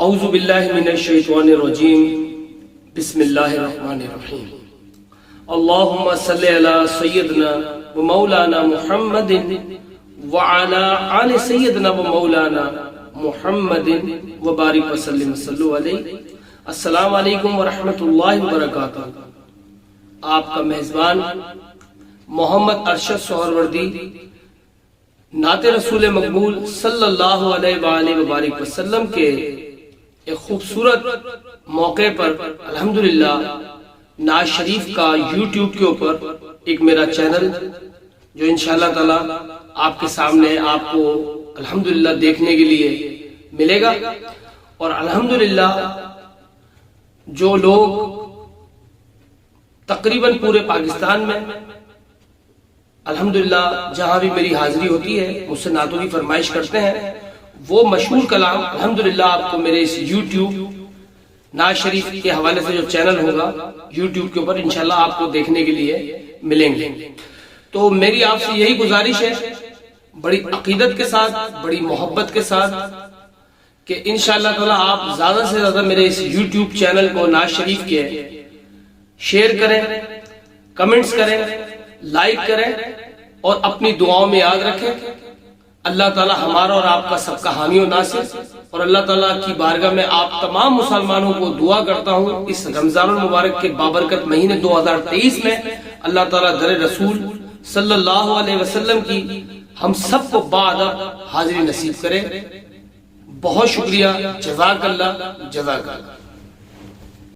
اعوذ باللہ من الشیطان الرجیم بسم اللہ الرحمن الرحیم اللہم صلی علی سیدنا و مولانا محمد وعلی آل سیدنا و مولانا محمد وبارک وسلم صلو علیہ۔ السلام علیکم ورحمۃ اللہ وبرکاتہ۔ آپ کا میزبان محمد ارشد سہروردی نعت رسول مقبول صلی اللہ علیہ وآلہ وبارک وسلم کے ایک خوبصورت موقع پر الحمدللہ نعت شریف کا یوٹیوب کے اوپر ایک میرا چینل جو انشاءاللہ تعالی آپ کے سامنے آپ کو الحمدللہ دیکھنے کے لیے ملے گا، اور الحمدللہ جو لوگ تقریباً پورے پاکستان میں الحمدللہ جہاں بھی میری حاضری ہوتی ہے مجھ سے نعتوں کی فرمائش کرتے ہیں، وہ مشہور کلام الحمدللہ آپ کو میرے اس یوٹیوب نعت شریف کے حوالے سے جو چینل ہوگا یوٹیوب کے اوپر انشاءاللہ آپ کو دیکھنے کے لیے ملیں گے۔ تو میری آپ سے یہی گزارش ہے بڑی عقیدت کے ساتھ، بڑی محبت کے ساتھ، کہ انشاءاللہ تعالی آپ زیادہ سے زیادہ میرے اس یوٹیوب چینل کو نعت شریف کے شیئر کریں، کمنٹس کریں، لائک کریں، اور اپنی دعاؤں میں یاد رکھیں۔ اللہ تعالی ہمارا اور آپ کا سب کا حامی و ناصر، اور اللہ تعالیٰ کی بارگاہ میں آپ تمام مسلمانوں کو دعا کرتا ہوں اس رمضان المبارک کے بابرکت مہینے 2023 میں اللہ تعالیٰ در رسول صلی اللہ علیہ وسلم کی ہم سب کو باادب حاضری نصیب کرے۔ بہت شکریہ، جزاک اللہ، جزاک اللہ۔